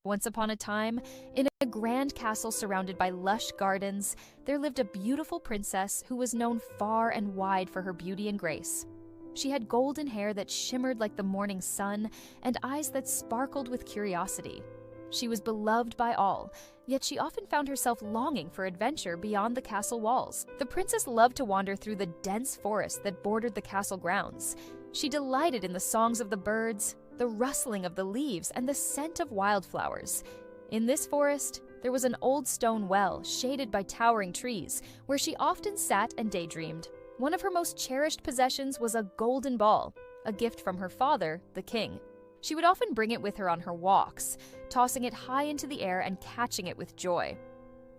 Once upon a time, in a grand castle surrounded by lush gardens, there lived a beautiful princess who was known far and wide for her beauty and grace. She had golden hair that shimmered like the morning sun and eyes that sparkled with curiosity. She was beloved by all, yet she often found herself longing for adventure beyond the castle walls. The princess loved to wander through the dense forest that bordered the castle grounds. She delighted in the songs of the birds, the rustling of the leaves, and the scent of wildflowers. In this forest, there was an old stone well shaded by towering trees, where she often sat and daydreamed. One of her most cherished possessions was a golden ball, a gift from her father, the king. She would often bring it with her on her walks, tossing it high into the air and catching it with joy.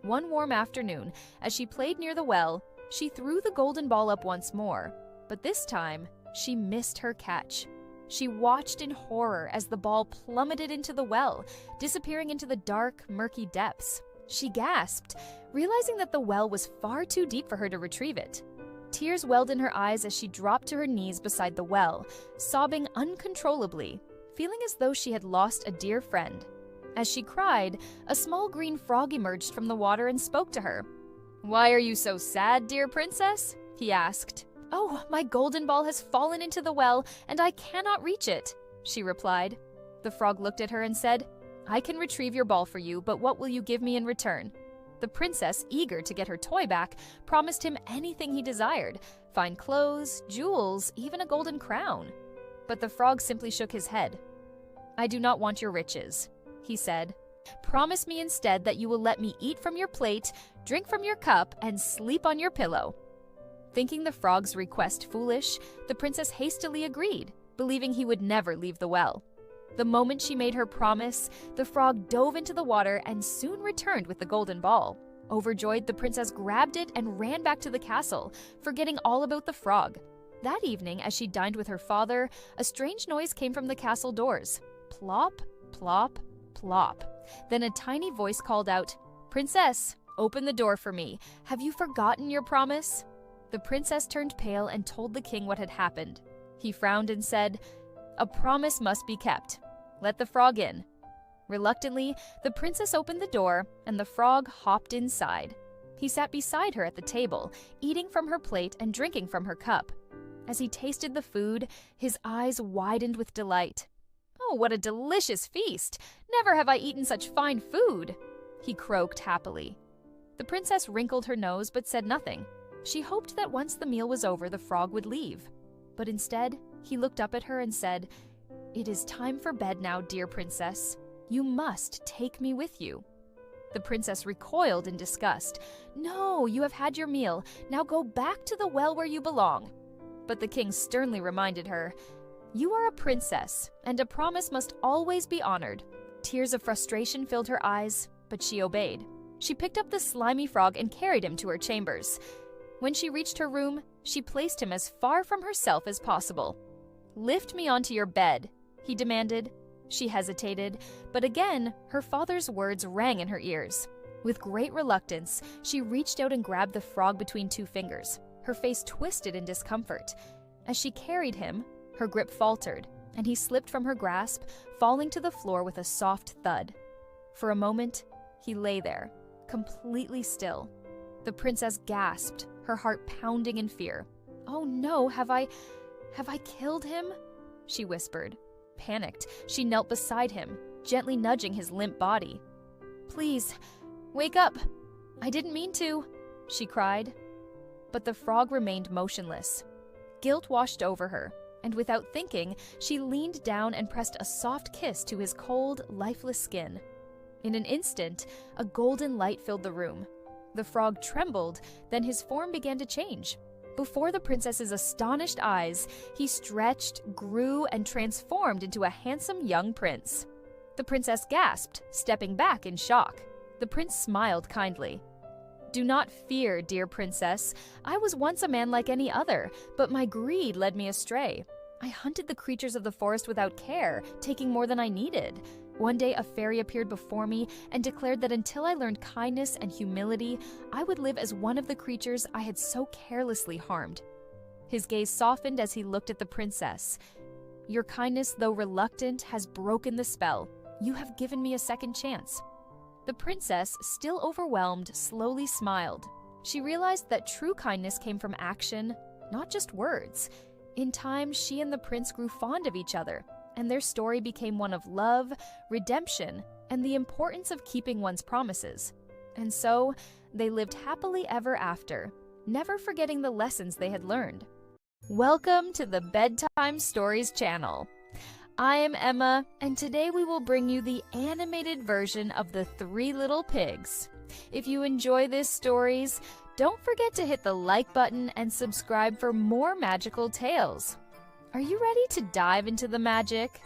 One warm afternoon, as she played near the well, she threw the golden ball up once more, but this time, she missed her catch. She watched in horror as the ball plummeted into the well, disappearing into the dark, murky depths. She gasped, realizing that the well was far too deep for her to retrieve it. Tears welled in her eyes as she dropped to her knees beside the well, sobbing uncontrollably, feeling as though she had lost a dear friend. As she cried, a small green frog emerged from the water and spoke to her. "Why are you so sad, dear princess?" he asked. "Oh, my golden ball has fallen into the well, and I cannot reach it," she replied. The frog looked at her and said, "I can retrieve your ball for you, but what will you give me in return?" The princess, eager to get her toy back, promised him anything he desired: fine clothes, jewels, even a golden crown. But the frog simply shook his head. "I do not want your riches," he said. "Promise me instead that you will let me eat from your plate, drink from your cup, and sleep on your pillow." Thinking the frog's request foolish, the princess hastily agreed, believing he would never leave the well. The moment she made her promise, the frog dove into the water and soon returned with the golden ball. Overjoyed, the princess grabbed it and ran back to the castle, forgetting all about the frog. That evening, as she dined with her father, a strange noise came from the castle doors. Plop, plop, plop. Then a tiny voice called out, "Princess, open the door for me. Have you forgotten your promise?" The princess turned pale and told the king what had happened. He frowned and said, "A promise must be kept. Let the frog in." Reluctantly, the princess opened the door, and the frog hopped inside. He sat beside her at the table, eating from her plate and drinking from her cup. As he tasted the food, his eyes widened with delight. "Oh, what a delicious feast! Never have I eaten such fine food!" he croaked happily. The princess wrinkled her nose but said nothing. She hoped that once the meal was over, the frog would leave. But instead, he looked up at her and said, "It is time for bed now, dear princess. You must take me with you." The princess recoiled in disgust. "No, you have had your meal. Now go back to the well where you belong." But the king sternly reminded her, "You are a princess, and a promise must always be honored." Tears of frustration filled her eyes, but she obeyed. She picked up the slimy frog and carried him to her chambers. When she reached her room, she placed him as far from herself as possible. "Lift me onto your bed," he demanded. She hesitated, but again, her father's words rang in her ears. With great reluctance, she reached out and grabbed the frog between two fingers, her face twisted in discomfort. As she carried him, her grip faltered, and he slipped from her grasp, falling to the floor with a soft thud. For a moment, he lay there, completely still. The princess gasped, her heart pounding in fear. "Oh no, have I killed him?" she whispered. Panicked, she knelt beside him, gently nudging his limp body. "Please, wake up! I didn't mean to," she cried. But the frog remained motionless. Guilt washed over her, and without thinking, she leaned down and pressed a soft kiss to his cold, lifeless skin. In an instant, a golden light filled the room. The frog trembled, then his form began to change. Before the princess's astonished eyes, he stretched, grew, and transformed into a handsome young prince. The princess gasped, stepping back in shock. The prince smiled kindly. "Do not fear, dear princess. I was once a man like any other, but my greed led me astray. I hunted the creatures of the forest without care, taking more than I needed. One day a fairy appeared before me and declared that until I learned kindness and humility, I would live as one of the creatures I had so carelessly harmed." His gaze softened as he looked at the princess. "Your kindness, though reluctant, has broken the spell. You have given me a second chance." The princess, still overwhelmed, slowly smiled. She realized that true kindness came from action, not just words. In time, she and the prince grew fond of each other, and their story became one of love, redemption, and the importance of keeping one's promises. And so, they lived happily ever after, never forgetting the lessons they had learned. Welcome to the Bedtime Stories channel. I am Emma, and today we will bring you the animated version of The Three Little Pigs. If you enjoy these stories, don't forget to hit the like button and subscribe for more magical tales. Are you ready to dive into the magic?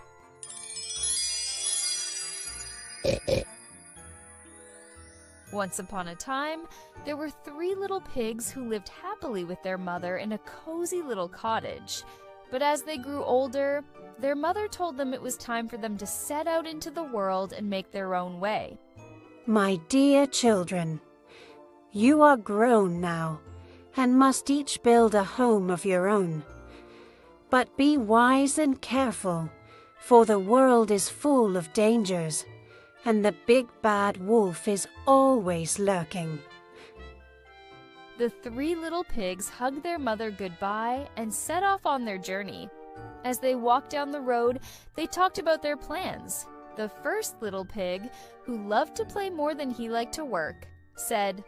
Once upon a time, there were three little pigs who lived happily with their mother in a cozy little cottage. But as they grew older, their mother told them it was time for them to set out into the world and make their own way. My dear children, you are grown now and must each build a home of your own. But be wise and careful, for the world is full of dangers, and the big bad wolf is always lurking. The three little pigs hugged their mother goodbye and set off on their journey. As they walked down the road, they talked about their plans. The first little pig, who loved to play more than he liked to work, said,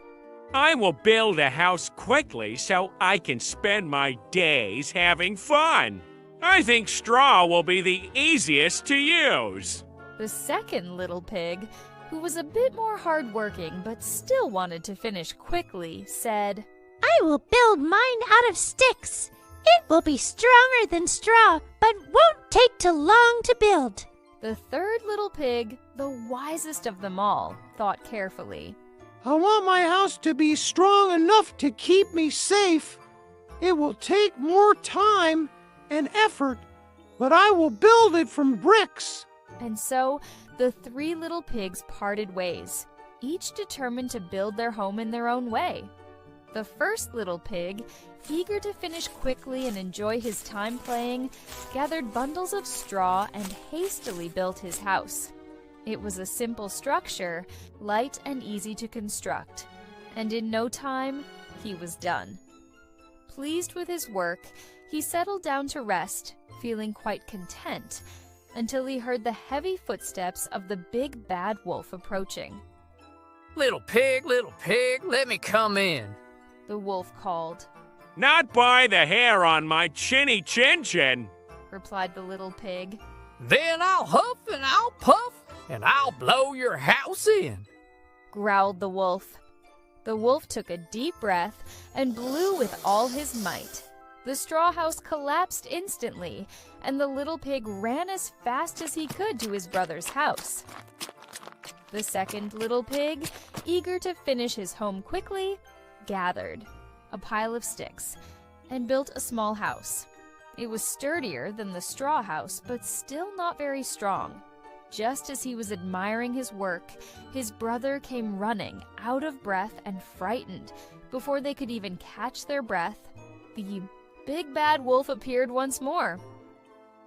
"I will build a house quickly so I can spend my days having fun. I think straw will be the easiest to use." The second little pig, who was a bit more hardworking but still wanted to finish quickly, said, "I will build mine out of sticks. It will be stronger than straw, but won't take too long to build." The third little pig, the wisest of them all, thought carefully. "I want my house to be strong enough to keep me safe. It will take more time and effort, but I will build it from bricks." And so, the three little pigs parted ways, each determined to build their home in their own way. The first little pig, eager to finish quickly and enjoy his time playing, gathered bundles of straw and hastily built his house. It was a simple structure, light and easy to construct, and in no time, he was done. Pleased with his work, he settled down to rest, feeling quite content, until he heard the heavy footsteps of the big bad wolf approaching. Little pig, let me come in," The wolf called. "Not by the hair on my chinny chin-chin," replied the little pig. "Then I'll huff and I'll puff, and I'll blow your house in," growled the wolf. The wolf took a deep breath and blew with all his might. The straw house collapsed instantly, and the little pig ran as fast as he could to his brother's house. The second little pig, eager to finish his home quickly, gathered a pile of sticks and built a small house. It was sturdier than the straw house, but still not very strong. Just as he was admiring his work, his brother came running, out of breath and frightened. Before they could even catch their breath, the big bad wolf appeared once more.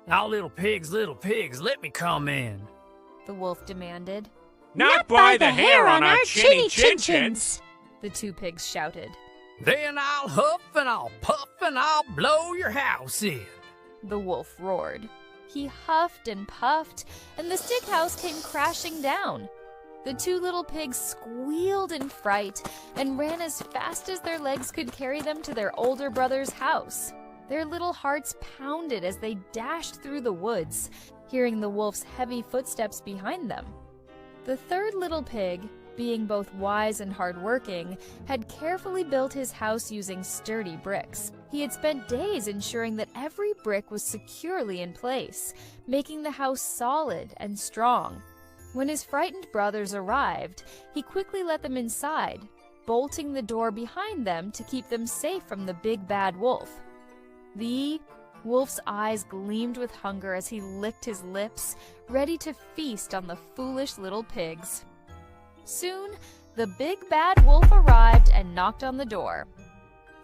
"Now, little pigs, let me come in," The wolf demanded. "Not by the hair on our chinny chin-chins," The two pigs shouted. "Then I'll huff and I'll puff and I'll blow your house in," The wolf roared. He huffed and puffed, and the stick house came crashing down. The two little pigs squealed in fright and ran as fast as their legs could carry them to their older brother's house. Their little hearts pounded as they dashed through the woods, hearing the wolf's heavy footsteps behind them. The third little pig, being both wise and hardworking, had carefully built his house using sturdy bricks. He had spent days ensuring that every brick was securely in place, making the house solid and strong. When his frightened brothers arrived, he quickly let them inside, bolting the door behind them to keep them safe from the big bad wolf. The wolf's eyes gleamed with hunger as he licked his lips, ready to feast on the foolish little pigs. Soon, the big bad wolf arrived and knocked on the door.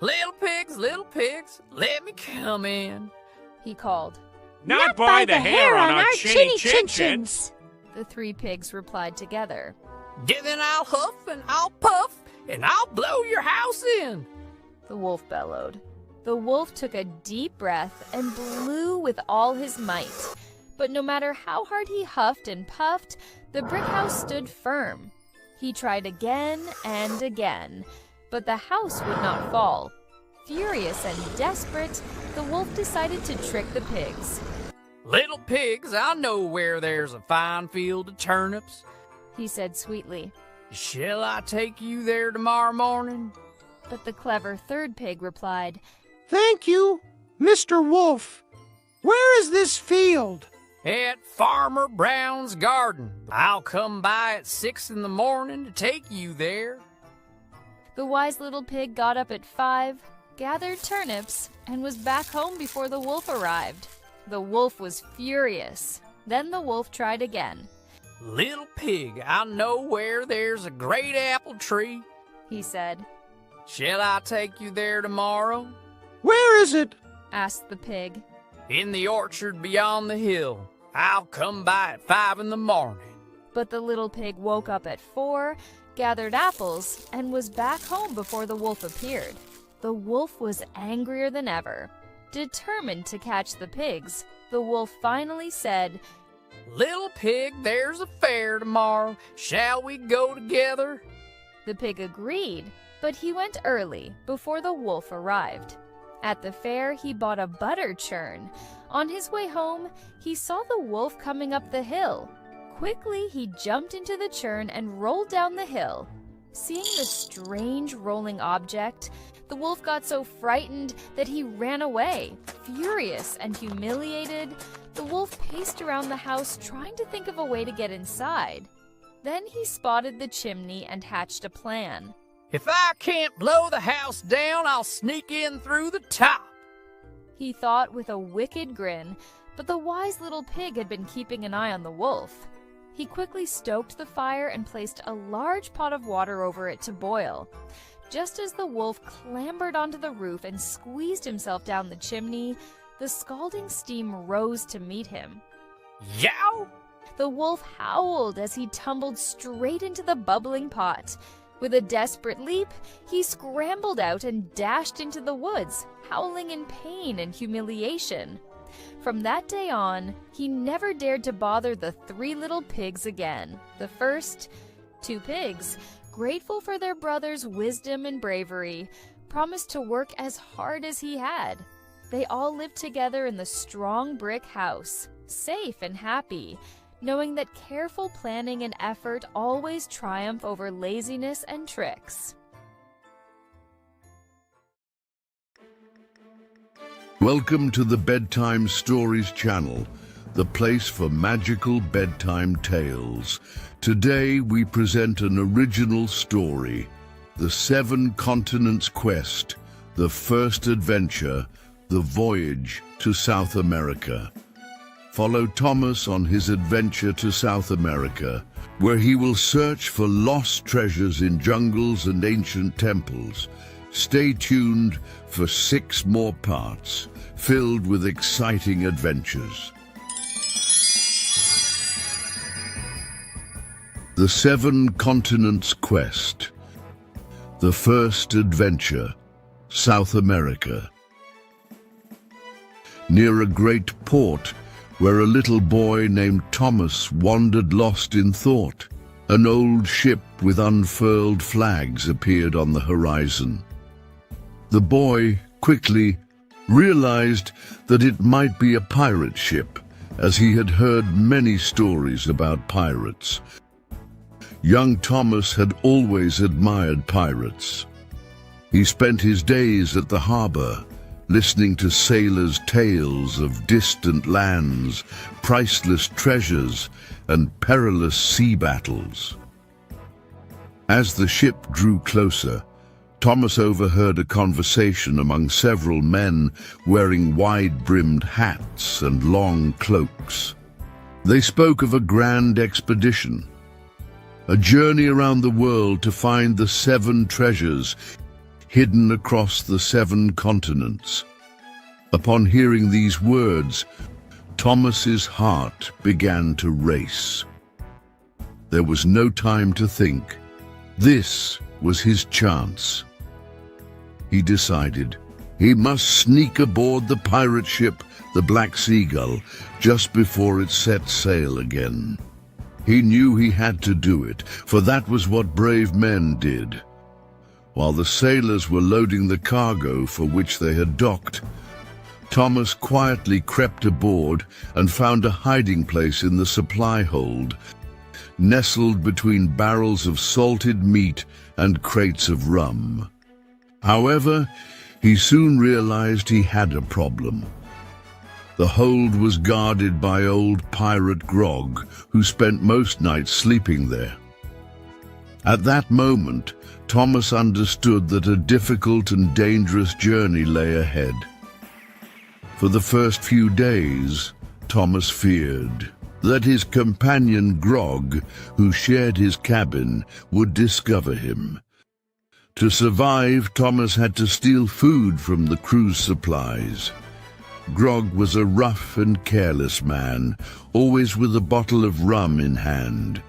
Little pigs, let me come in," he called. "Not by the hair on our chinny chin-chins," the 3 pigs replied together. Yeah, then I'll huff and I'll puff and I'll blow your house in. The wolf bellowed. The wolf took a deep breath and blew with all his might. But no matter how hard he huffed and puffed, the brick house stood firm. He tried again and again, but the house would not fall. Furious and desperate, the wolf decided to trick the pigs. Little pigs, I know where there's a fine field of turnips, he said sweetly. Shall I take you there tomorrow morning? But the clever 3rd pig replied, Thank you, Mr. Wolf. Where is this field? At Farmer Brown's garden. I'll come by at 6 in the morning to take you there. The wise little pig got up at 5, gathered turnips, and was back home before the wolf arrived. The wolf was furious. Then the wolf tried again. Little pig, I know where there's a great apple tree, he said. Shall I take you there tomorrow? Where is it? Asked the pig. In the orchard beyond the hill. I'll come by at 5 in the morning. But the little pig woke up at 4, gathered apples, and was back home before the wolf appeared. The wolf was angrier than ever. Determined to catch the pigs, the wolf finally said, Little pig, there's a fair tomorrow. Shall we go together? The pig agreed, but he went early, before the wolf arrived. At the fair, he bought a butter churn. On his way home, he saw the wolf coming up the hill. Quickly, he jumped into the churn and rolled down the hill. Seeing the strange rolling object, the wolf got so frightened that he ran away. Furious and humiliated, the wolf paced around the house trying to think of a way to get inside. Then he spotted the chimney and hatched a plan. If I can't blow the house down, I'll sneak in through the top, he thought with a wicked grin, but the wise little pig had been keeping an eye on the wolf. He quickly stoked the fire and placed a large pot of water over it to boil. Just as the wolf clambered onto the roof and squeezed himself down the chimney, the scalding steam rose to meet him. Yow! The wolf howled as he tumbled straight into the bubbling pot. With a desperate leap, he scrambled out and dashed into the woods, howling in pain and humiliation. From that day on, he never dared to bother the 3 little pigs again. The first 2 pigs, grateful for their brother's wisdom and bravery, promised to work as hard as he had. They all lived together in the strong brick house, safe and happy, knowing that careful planning and effort always triumph over laziness and tricks. Welcome to the Bedtime Stories channel, the place for magical bedtime tales. Today we present an original story, The 7 Continents Quest, the first adventure, the voyage to South America. Follow Thomas on his adventure to South America, where he will search for lost treasures in jungles and ancient temples. Stay tuned for 6 more parts, filled with exciting adventures. The 7 Continents Quest, the first adventure, South America. Near a great port, where a little boy named Thomas wandered lost in thought, an old ship with unfurled flags appeared on the horizon. The boy quickly realized that it might be a pirate ship, as he had heard many stories about pirates. Young Thomas had always admired pirates. He spent his days at the harbor, listening to sailors' tales of distant lands, priceless treasures, and perilous sea battles. As the ship drew closer, Thomas overheard a conversation among several men wearing wide-brimmed hats and long cloaks. They spoke of a grand expedition, a journey around the world to find the 7 treasures hidden across the 7 continents. Upon hearing these words, Thomas's heart began to race. There was no time to think. This was his chance. He decided he must sneak aboard the pirate ship, the Black Seagull, just before it set sail again. He knew he had to do it, for that was what brave men did. While the sailors were loading the cargo for which they had docked, Thomas quietly crept aboard and found a hiding place in the supply hold, nestled between barrels of salted meat and crates of rum. However, he soon realized he had a problem. The hold was guarded by old pirate Grog, who spent most nights sleeping there. At that moment, Thomas understood that a difficult and dangerous journey lay ahead. For the first few days, Thomas feared that his companion Grog, who shared his cabin, would discover him. To survive, Thomas had to steal food from the crew's supplies. Grog was a rough and careless man, always with a bottle of rum in hand.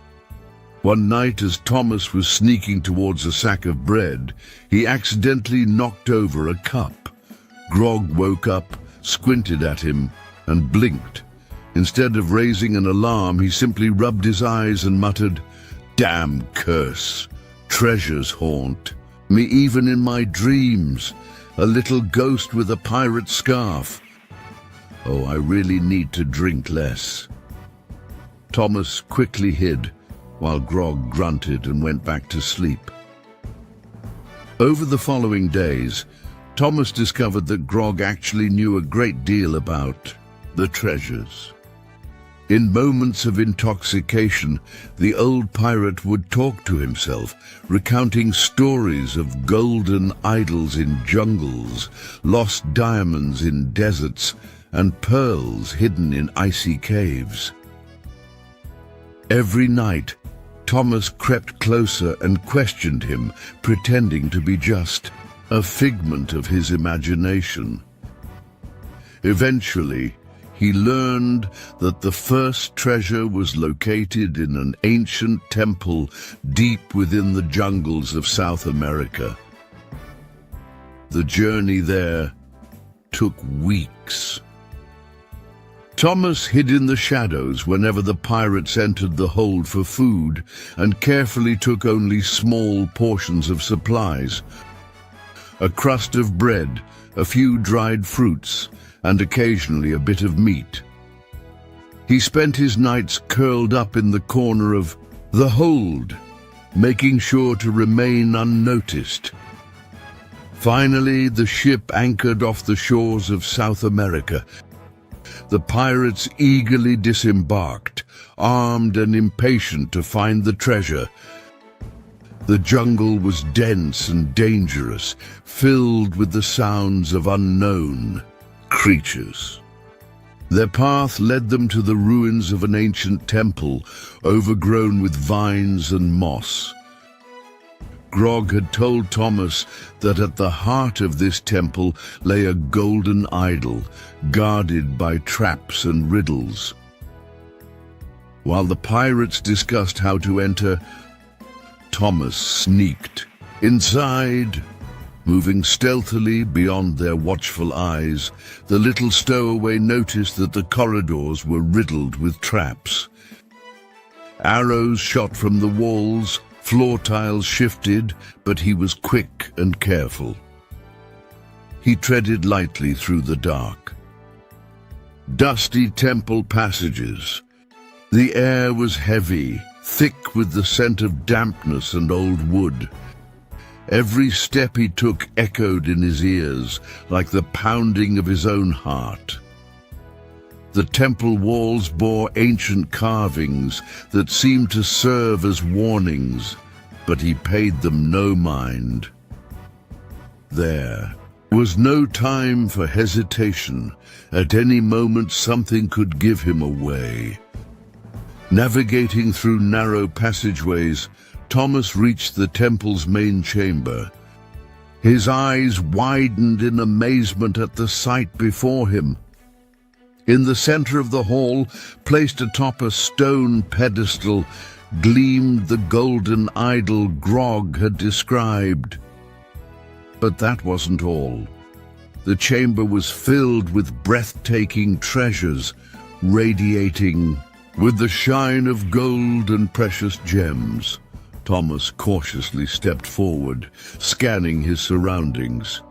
One night, as Thomas was sneaking towards a sack of bread, he accidentally knocked over a cup. Grog woke up, squinted at him, and blinked. Instead of raising an alarm, he simply rubbed his eyes and muttered, "Damn curse! Treasures haunt me even in my dreams. A little ghost with a pirate scarf. Oh, I really need to drink less." Thomas quickly hid, while Grog grunted and went back to sleep. Over the following days, Thomas discovered that Grog actually knew a great deal about the treasures. In moments of intoxication, the old pirate would talk to himself, recounting stories of golden idols in jungles, lost diamonds in deserts, and pearls hidden in icy caves. Every night, Thomas crept closer and questioned him, pretending to be just a figment of his imagination. Eventually, he learned that the first treasure was located in an ancient temple deep within the jungles of South America. The journey there took weeks. Thomas hid in the shadows whenever the pirates entered the hold for food and carefully took only small portions of supplies: a crust of bread, a few dried fruits, and occasionally a bit of meat. He spent his nights curled up in the corner of the hold, making sure to remain unnoticed. Finally, the ship anchored off the shores of South America. The pirates eagerly disembarked, armed and impatient to find the treasure. The jungle was dense and dangerous, filled with the sounds of unknown creatures. Their path led them to the ruins of an ancient temple, overgrown with vines and moss. Grog had told Thomas that at the heart of this temple lay a golden idol, guarded by traps and riddles. While the pirates discussed how to enter, Thomas sneaked inside. Moving stealthily beyond their watchful eyes, the little stowaway noticed that the corridors were riddled with traps. Arrows shot from the walls, floor tiles shifted, but he was quick and careful. He treaded lightly through the dark. Dusty temple passages. The air was heavy, thick with the scent of dampness and old wood. Every step he took echoed in his ears, like the pounding of his own heart. The temple walls bore ancient carvings that seemed to serve as warnings, but he paid them no mind. There was no time for hesitation. At any moment something could give him away. Navigating through narrow passageways, Thomas reached the temple's main chamber. His eyes widened in amazement at the sight before him. In the center of the hall, placed atop a stone pedestal, gleamed the golden idol Grog had described. But that wasn't all. The chamber was filled with breathtaking treasures, radiating with the shine of gold and precious gems. Thomas cautiously stepped forward, scanning his surroundings.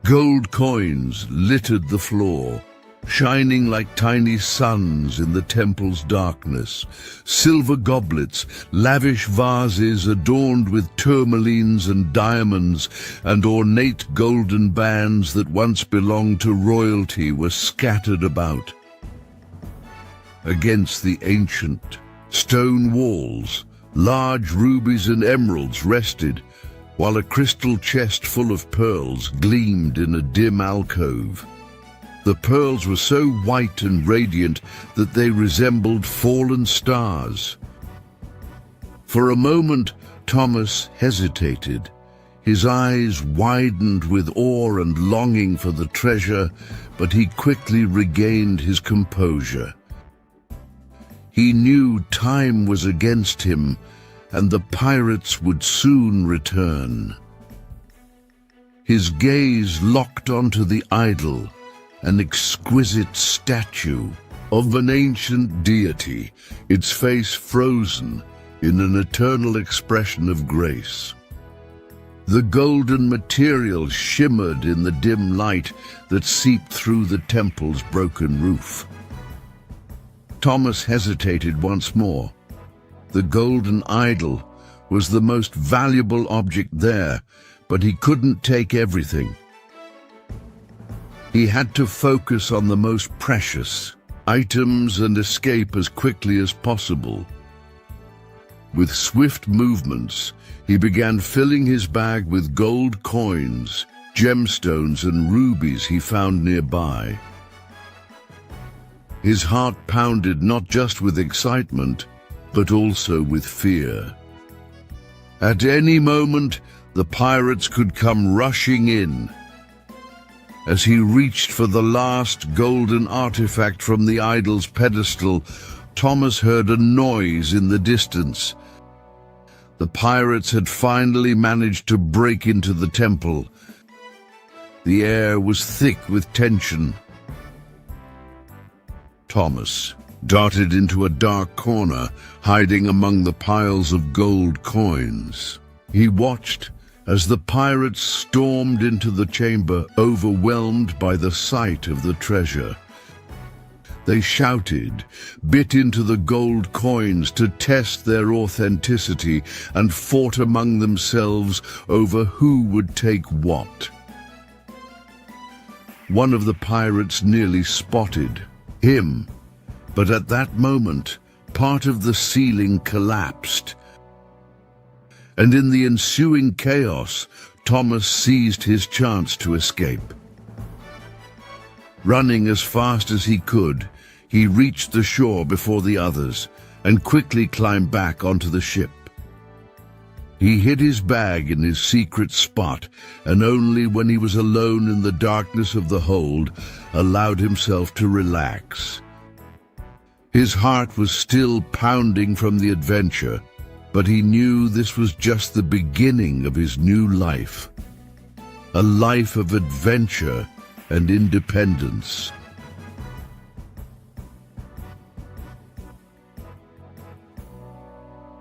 Gold coins littered the floor, shining like tiny suns in the temple's darkness. Silver goblets, lavish vases adorned with tourmalines and diamonds, and ornate golden bands that once belonged to royalty were scattered about. Against the ancient stone walls, large rubies and emeralds rested, while a crystal chest full of pearls gleamed in a dim alcove. The pearls were so white and radiant that they resembled fallen stars. For a moment, Thomas hesitated. His eyes widened with awe and longing for the treasure, but he quickly regained his composure. He knew time was against him, and the pirates would soon return. His gaze locked onto the idol, an exquisite statue of an ancient deity, its face frozen in an eternal expression of grace. The golden material shimmered in the dim light that seeped through the temple's broken roof. Thomas hesitated once more. The golden idol was the most valuable object there, but he couldn't take everything. He had to focus on the most precious items and escape as quickly as possible. With swift movements, he began filling his bag with gold coins, gemstones, and rubies he found nearby. His heart pounded not just with excitement, but also with fear. At any moment, the pirates could come rushing in. As he reached for the last golden artifact from the idol's pedestal, Thomas heard a noise in the distance. The pirates had finally managed to break into the temple. The air was thick with tension. Thomas darted into a dark corner, hiding among the piles of gold coins. He watched as the pirates stormed into the chamber, overwhelmed by the sight of the treasure. They shouted, bit into the gold coins to test their authenticity, and fought among themselves over who would take what. One of the pirates nearly spotted him, but at that moment, part of the ceiling collapsed, and in the ensuing chaos, Thomas seized his chance to escape. Running as fast as he could, he reached the shore before the others and quickly climbed back onto the ship. He hid his bag in his secret spot, and only when he was alone in the darkness of the hold allowed himself to relax. His heart was still pounding from the adventure, but he knew this was just the beginning of his new life. A life of adventure and independence.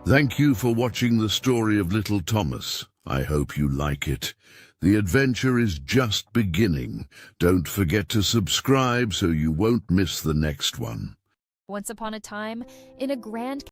Thank you for watching the story of Little Thomas. I hope you like it. The adventure is just beginning. Don't forget to subscribe so you won't miss the next one. Once upon a time, in a grand